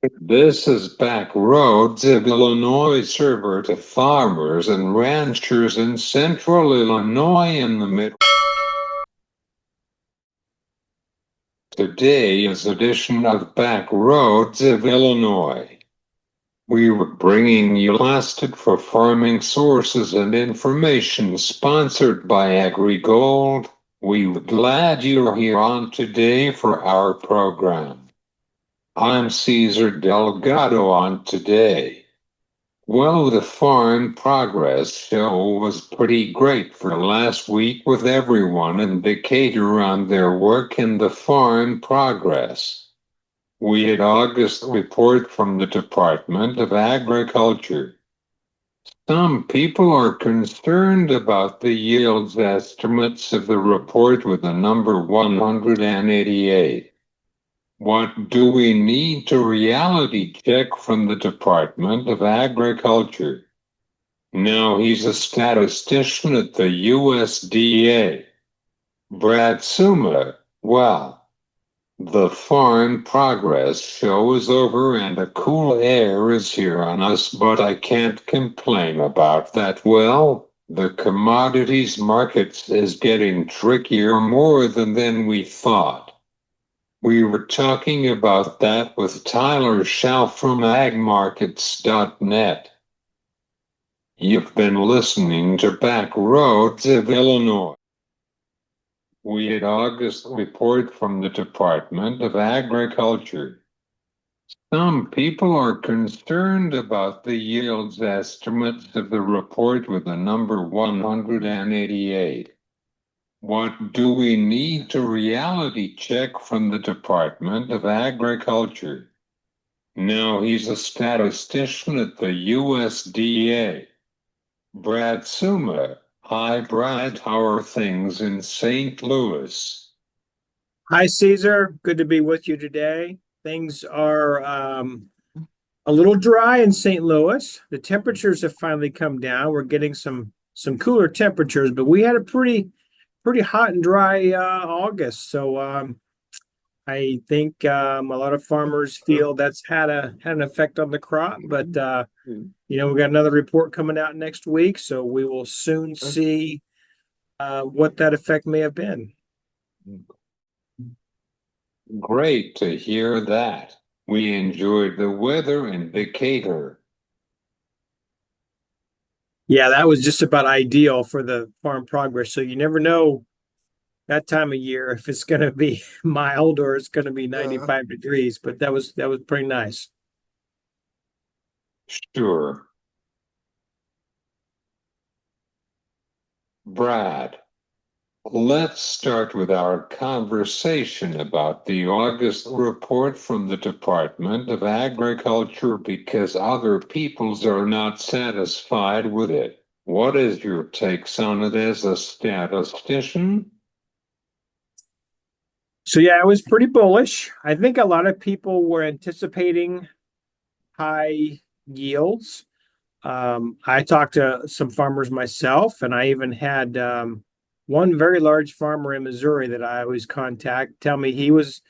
This is Backroads of Illinois, server to farmers and ranchers in central Illinois in the mid. Today's edition of Backroads of Illinois. We were bringing you lasted for farming sources and information sponsored by AgriGold. We're glad you're here on today for our program. I'm Cesar Delgado on today. Well, the Farm Progress show was pretty great for last week with everyone in Decatur on their work in the Farm Progress. We had August report from the Department of Agriculture. Some people are concerned about the yields estimates of the report with the number 188. What do we need to reality check from the Department of Agriculture? Now he's a statistician at the USDA. Brad Summa, well, the Farm Progress show is over and a cool air is here on us, but I can't complain about that. Well, the commodities markets is getting trickier more than we thought. We were talking about that with Tyler Shau from agmarkets.net. You've been listening to Backroads of Illinois. We had August report from the Department of Agriculture. Some people are concerned about the yields estimates of the report with the number 188. What do we need to reality check from the Department of Agriculture? Now he's a statistician at the USDA. Brad Summa. Hi, Brad. How are things in St. Louis? Hi, Caesar. Good to be with you today. Things are a little dry in St. Louis. The temperatures have finally come down. We're getting some cooler temperatures, but we had a pretty hot and dry August. So I think a lot of farmers feel that's had an effect on the crop. But we got another report coming out next week, so we will soon see what that effect may have been. Great to hear that. We enjoyed the weather in Decatur. Yeah, that was just about ideal for the farm progress. So you never know that time of year if it's going to be mild or it's going to be 95 degrees, but that was pretty nice. Sure. Brad, let's start with our conversation about the August report from the Department of Agriculture because other peoples are not satisfied with it. What is your takes on it as a statistician? So yeah, I was pretty bullish. I think a lot of people were anticipating high yields. I talked to some farmers myself, and I even had one very large farmer in Missouri that I always contact tell me he was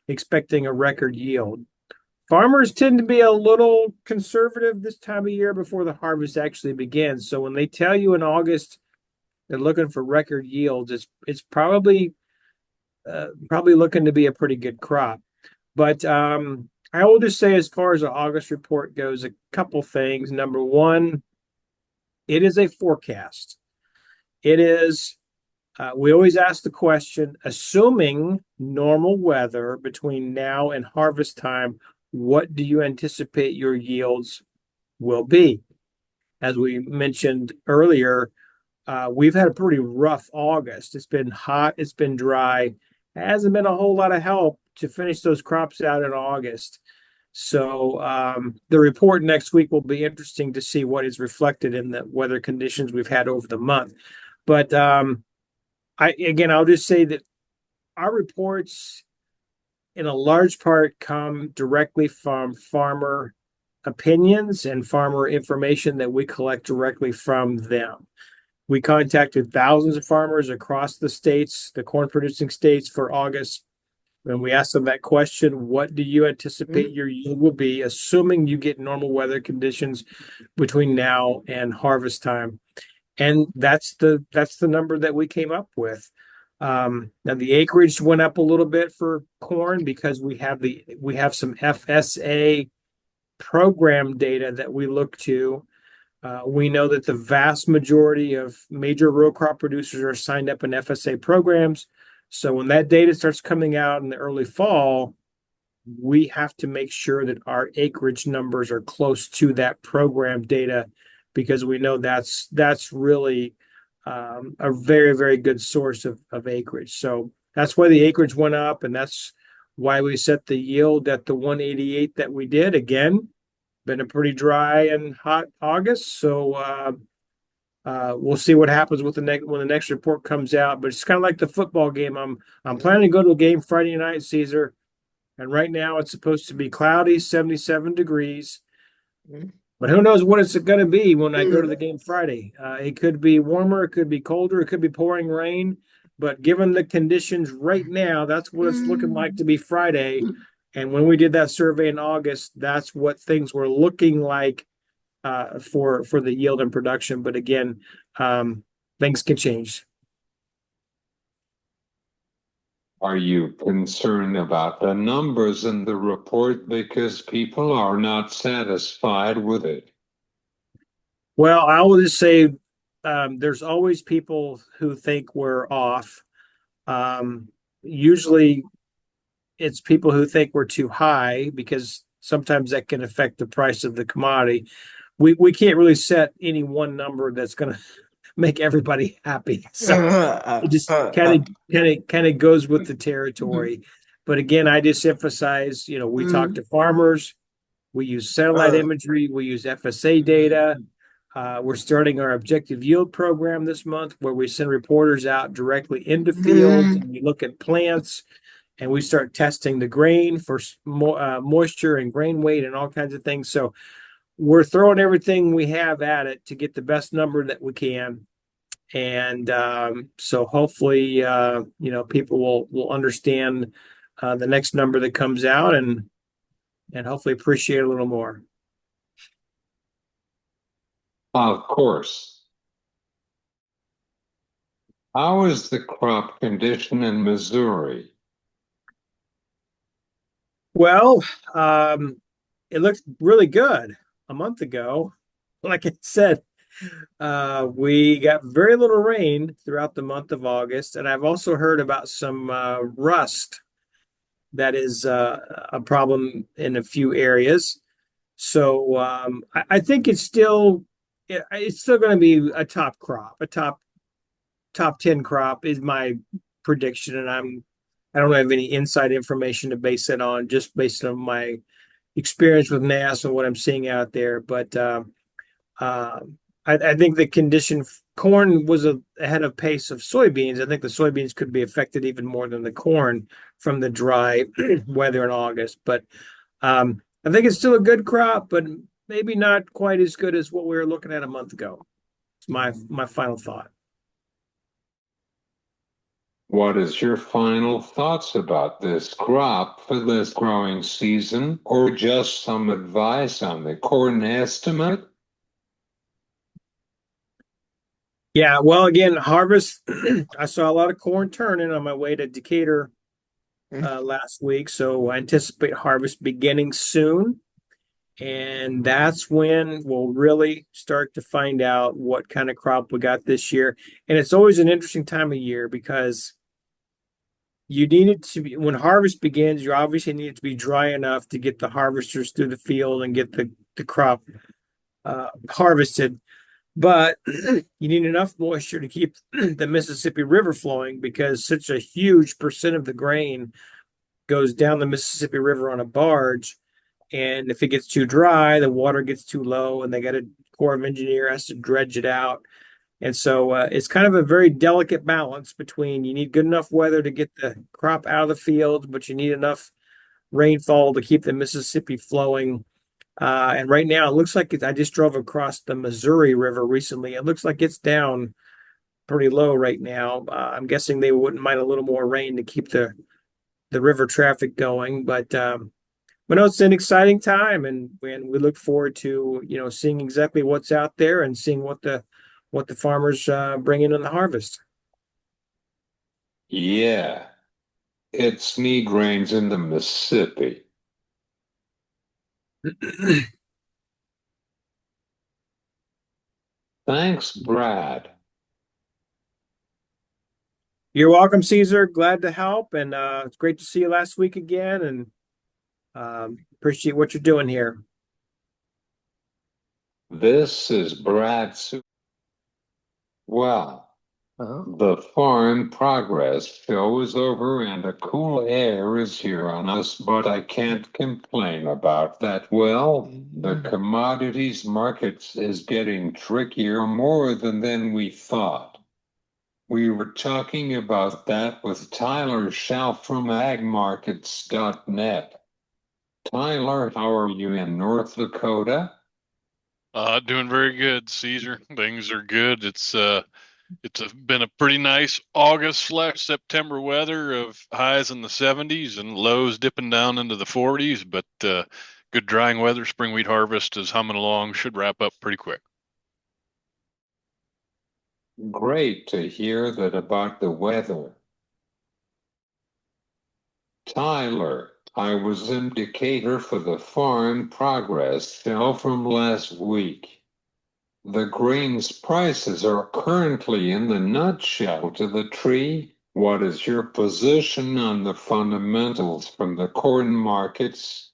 expecting a record yield. Farmers tend to be a little conservative this time of year before the harvest actually begins. So when they tell you in August they're looking for record yields, it's probably looking to be a pretty good crop. But I will just say, as far as the August report goes, a couple things. Number one, it is a forecast. It is, we always ask the question, assuming normal weather between now and harvest time, what do you anticipate your yields will be? As we mentioned earlier, we've had a pretty rough August. It's been hot, it's been dry. It hasn't been a whole lot of help to finish those crops out in August. So the report next week will be interesting to see what is reflected in the weather conditions we've had over the month. But I'll just say that our reports, in a large part, come directly from farmer opinions and farmer information that we collect directly from them. We contacted thousands of farmers across the states, the corn producing states, for August. When we asked them that question, what do you anticipate Mm, your yield will be, assuming you get normal weather conditions between now and harvest time? And that's the number that we came up with. Now the acreage went up a little bit for corn because we have some FSA program data that we look to. We know that the vast majority of major row crop producers are signed up in FSA programs. So when that data starts coming out in the early fall, we have to make sure that our acreage numbers are close to that program data because we know that's really a very, very good source of acreage. So that's why the acreage went up, and that's why we set the yield at the 188 that we did. Again, been a pretty dry and hot August, so we'll see what happens with the next when the next report comes out. But it's kind of like the football game. I'm planning to go to a game Friday night, Caesar, and right now it's supposed to be cloudy, 77 degrees. mm, But who knows what it's going to be when I go to mm, the game Friday? It could be warmer, it could be colder, it could be pouring rain. But given the conditions right now, that's what it's looking like to be Friday. mm. And when we did that survey in August, that's what things were looking like for the yield and production. But again, things can change. Are you concerned about the numbers in the report because people are not satisfied with it? Well, I will just say there's always people who think we're off. Usually it's people who think we're too high because sometimes that can affect the price of the commodity. We can't really set any one number that's going to make everybody happy. So it just kind of goes with the territory. But again, I just emphasize, we talk to farmers, we use satellite imagery, we use FSA data. We're starting our objective yield program this month where we send reporters out directly into fields and we look at plants and we start testing the grain for moisture and grain weight and all kinds of things. So we're throwing everything we have at it to get the best number that we can. And so hopefully, people will understand the next number that comes out and hopefully appreciate it a little more. Of course. How is the crop condition in Missouri? Well, it looked really good a month ago. Like I said, we got very little rain throughout the month of August, and I've also heard about some rust that is a problem in a few areas. So I think it's still going to be a top crop, a top 10 crop is my prediction, and I don't have any inside information to base it on, just based on my experience with NAS and what I'm seeing out there. But uh, I think the condition corn was ahead of pace of soybeans. I think the soybeans could be affected even more than the corn from the dry weather in August. But I think it's still a good crop, but maybe not quite as good as what we were looking at a month ago. It's my final thought. What is your final thoughts about this crop for this growing season, or just some advice on the corn estimate? Yeah, well, again, harvest. I saw a lot of corn turning on my way to Decatur last week, so I anticipate harvest beginning soon. And that's when we'll really start to find out what kind of crop we got this year. And it's always an interesting time of year because you need it to be when harvest begins, you obviously need it to be dry enough to get the harvesters through the field and get the crop harvested. But you need enough moisture to keep the Mississippi River flowing because such a huge percent of the grain goes down the Mississippi River on a barge. And if it gets too dry, the water gets too low, and they got a Corps of Engineer has to dredge it out. And so it's kind of a very delicate balance between you need good enough weather to get the crop out of the field, but you need enough rainfall to keep the Mississippi flowing. And right now, it looks like I just drove across the Missouri River recently. It looks like it's down pretty low right now. I'm guessing they wouldn't mind a little more rain to keep the river traffic going. But no, it's an exciting time, and we look forward to seeing exactly what's out there and seeing what the farmers bring in the harvest. Yeah, it's need rains in the Mississippi. Thanks, Brad. You're welcome, Caesar. Glad to help, and it's great to see you last week again, and appreciate what you're doing here. This is Brad. Well, the farm progress show is over and a cool air is here on us, but I can't complain about that. Well, the commodities markets is getting trickier more than we thought. We were talking about that with Tyler Shau from agmarkets.net. Tyler, how are you in North Dakota? Doing very good, Caesar. Things are good. Been a pretty nice August/September weather of highs in the 70s and lows dipping down into the 40s, but good drying weather. Spring wheat harvest is humming along, should wrap up pretty quick. Great to hear that about the weather. Tyler, I was indicator for the farm progress fell from last week. The grains prices are currently in the nutshell to the tree. What is your position on the fundamentals from the corn markets?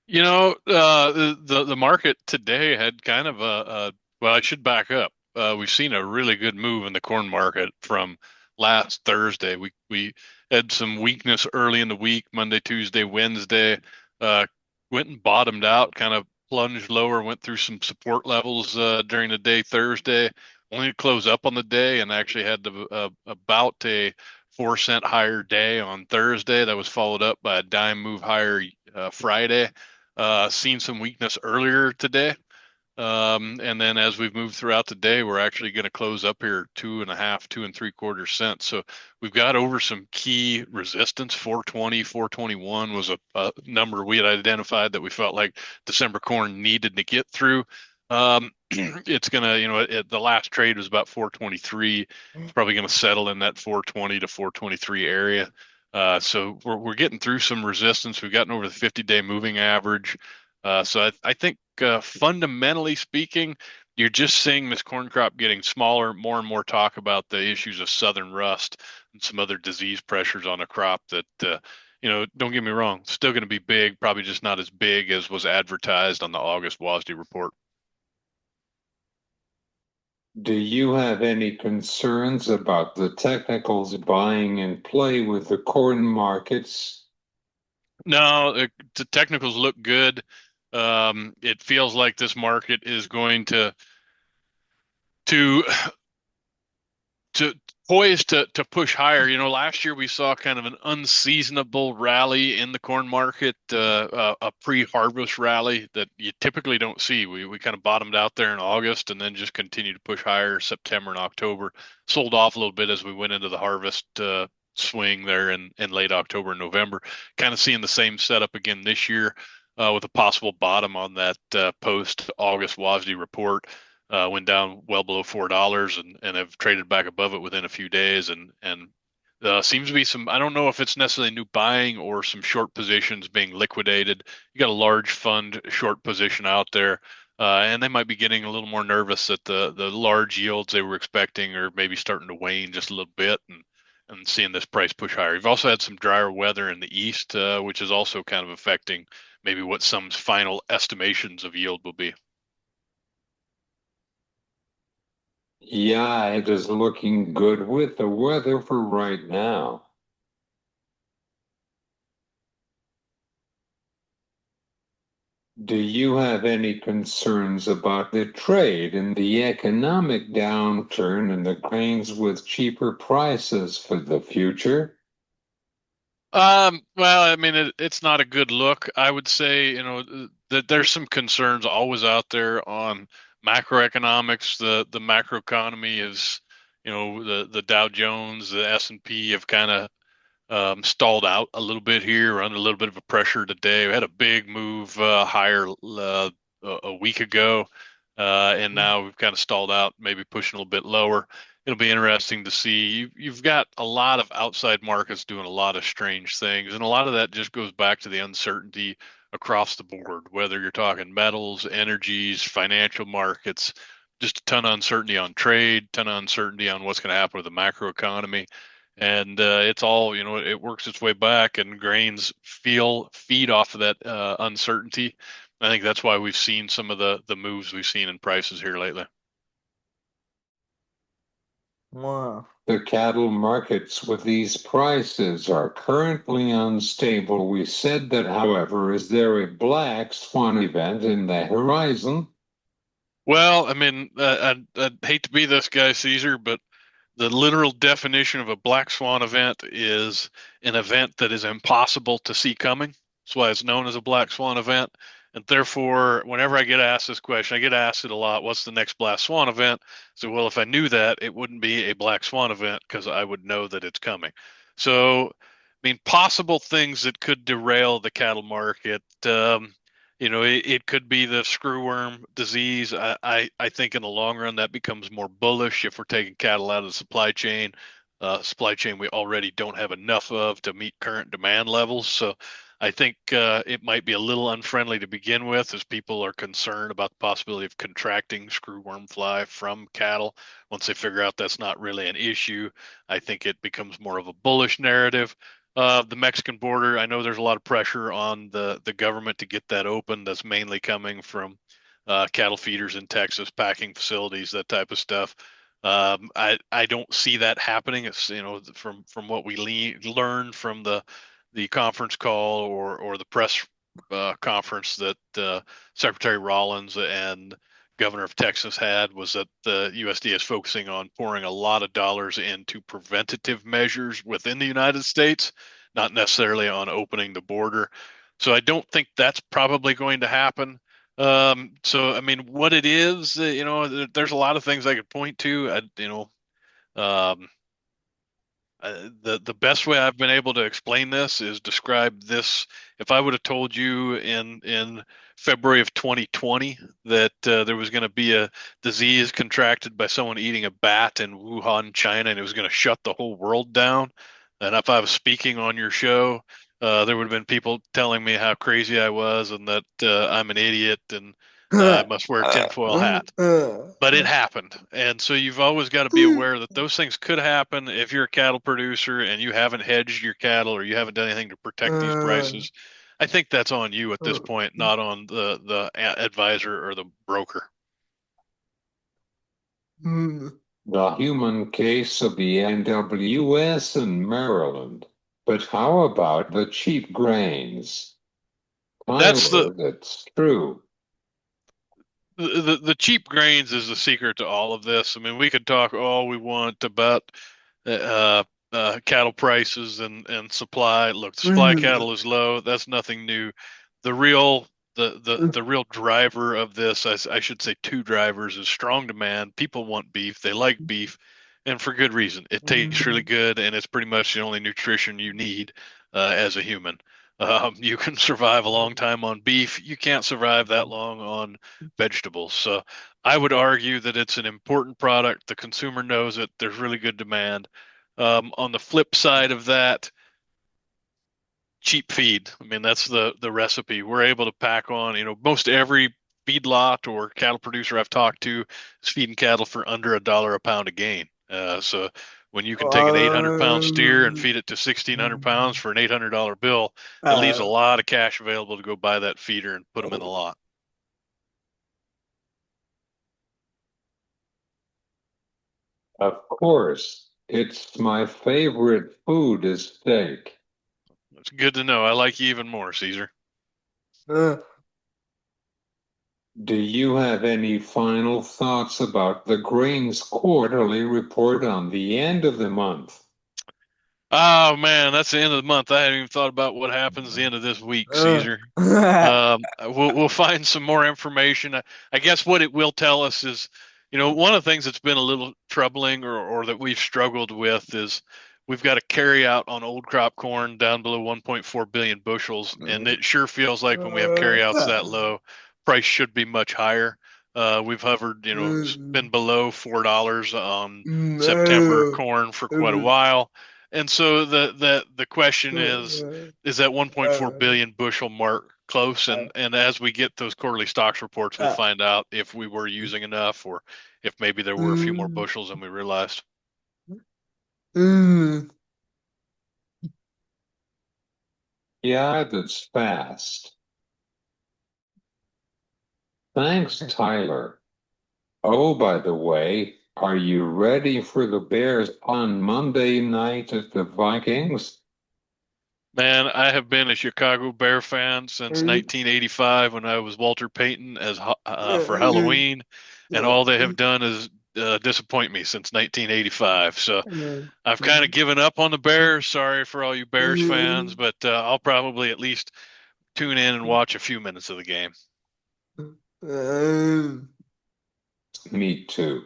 The market today had kind of well, I should back up. We've seen a really good move in the corn market from last Thursday. We had some weakness early in the week, Monday, Tuesday, Wednesday. Uh, Went and bottomed out, kind of plunged lower, went through some support levels during the day Thursday. Only to close up on the day, and actually had about a 4 cent higher day on Thursday. That was followed up by a dime move higher Friday. Seen some weakness earlier today. And then as we've moved throughout the day, we're actually going to close up here 2.5, 2 3/4 cents. So we've got over some key resistance. 420, 421 was a number we had identified that we felt like December corn needed to get through. It's going to, the last trade was about 423. It's probably going to settle in that 420 to 423 area. So we're getting through some resistance. We've gotten over the 50-day moving average. So I think fundamentally speaking, you're just seeing this corn crop getting smaller, more and more talk about the issues of southern rust and some other disease pressures on a crop that, don't get me wrong, still going to be big, probably just not as big as was advertised on the August WASDE report. Do you have any concerns about the technicals buying in play with the corn markets? No, the technicals look good. It feels like this market is going to to poised to push higher. Last year we saw kind of an unseasonable rally in the corn market, a pre-harvest rally that you typically don't see. We kind of bottomed out there in August and then just continued to push higher September and October. Sold off a little bit as we went into the harvest swing there in late October and November. Kind of seeing the same setup again this year. With a possible bottom on that post-August WASDE report. Went down well below $4 and have traded back above it within a few days and seems to be some. I don't know if it's necessarily new buying or some short positions being liquidated. You got a large fund short position out there, and they might be getting a little more nervous that the large yields they were expecting are maybe starting to wane just a little bit and seeing this price push higher. You've also had some drier weather in the east, which is also kind of affecting maybe what some final estimations of yield will be. Yeah, it is looking good with the weather for right now. Do you have any concerns about the trade and the economic downturn and the grains with cheaper prices for the future? Well, I mean, it's not a good look. I would say, that there's some concerns always out there on macroeconomics. The macroeconomy is, the Dow Jones, the S&P have kind of stalled out a little bit here. We're under a little bit of a pressure today. We had a big move higher a week ago, and now we've kind of stalled out, maybe pushing a little bit lower. It'll be interesting to see. You've got a lot of outside markets doing a lot of strange things, and a lot of that just goes back to the uncertainty across the board, whether you're talking metals, energies, financial markets, just a ton of uncertainty on trade, ton of uncertainty on what's going to happen with the macro economy. And it's all, it works its way back, and grains feed off of that uncertainty. I think that's why we've seen some of the moves we've seen in prices here lately. Wow. The cattle markets with these prices are currently unstable. We said that, however, is there a black swan event in the horizon? Well, I mean, I'd hate to be this guy, Caesar, but the literal definition of a black swan event is an event that is impossible to see coming. That's why it's known as a black swan event. And therefore, whenever I get asked this question, I get asked it a lot, what's the next black swan event? So, well, if I knew that, it wouldn't be a black swan event because I would know that it's coming. So, I mean, possible things that could derail the cattle market. It could be the screwworm disease. I think in the long run that becomes more bullish if we're taking cattle out of the supply chain we already don't have enough of to meet current demand levels. So I think it might be a little unfriendly to begin with, as people are concerned about the possibility of contracting screwworm fly from cattle. Once they figure out that's not really an issue, I think it becomes more of a bullish narrative. The Mexican border, I know there's a lot of pressure on the government to get that open. That's mainly coming from cattle feeders in Texas, packing facilities, that type of stuff. I don't see that happening. It's from what we learned from the conference call or the press conference that Secretary Rollins and Governor of Texas had, was that the USDA is focusing on pouring a lot of dollars into preventative measures within the United States, not necessarily on opening the border. So I don't think that's probably going to happen. So I mean, what it is, there's a lot of things I could point to. Um, the best way I've been able to explain this is describe this. If I would have told you in February of 2020 that there was going to be a disease contracted by someone eating a bat in Wuhan, China, and it was going to shut the whole world down, and if I was speaking on your show, there would have been people telling me how crazy I was and that I'm an idiot and I must wear a tinfoil hat. But it happened. And so you've always got to be aware that those things could happen if you're a cattle producer and you haven't hedged your cattle or you haven't done anything to protect these prices. I think that's on you at this point, not on the advisor or the broker. The human case of the NWS in Maryland. But how about the cheap grains? Tyler, that's true. The cheap grains is the secret to all of this. I mean, we could talk all we want about uh, cattle prices and supply. Look, the supply of cattle is low. That's nothing new. The real the real driver of this, I should say, two drivers, is strong demand. People want beef. They like beef, and for good reason. It tastes really good, and it's pretty much the only nutrition you need as a human. You can survive a long time on beef. You can't survive that long on vegetables. So I would argue that it's an important product. The consumer knows it. There's really good demand. On the flip side of that, cheap feed. I mean, that's the recipe. We're able to pack on, most every feedlot or cattle producer I've talked to is feeding cattle for under $1 a pound of gain. So when you can take an 800-pound steer and feed it to 1,600 pounds for an $800 bill, it leaves a lot of cash available to go buy that feeder and put them in the lot. Of course, it's my favorite food is steak. It's good to know. I like you even more, Caesar. Do you have any final thoughts about the grains quarterly report on the end of the month? Oh man, that's the end of the month. I hadn't even thought about what happens at the end of this week, Caesar. We'll find some more information. I guess what it will tell us is, one of the things that's been a little troubling or that we've struggled with is we've got a carry out on old crop corn down below 1.4 billion bushels, and it sure feels like when we have carryouts that low, price should be much higher. We've hovered, been below $4 on September corn for quite a while. And so the question is that 1.4 billion bushel mark close? And as we get those quarterly stocks reports, we'll find out if we were using enough or if maybe there were a few more bushels than we realized. Yeah, that's fast. Thanks, Tyler. Oh, by the way, are you ready for the Bears on Monday night at the Vikings? Man, I have been a Chicago Bear fan since 1985 when I was Walter Payton as for Halloween, and all they have done is disappoint me since 1985. So I've kind of given up on the Bears. Sorry for all you Bears fans, but I'll probably at least tune in and watch a few minutes of the game. Me too.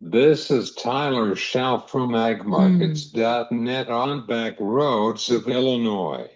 This is Tyler Shau from agmarkets.net on back roads of Illinois.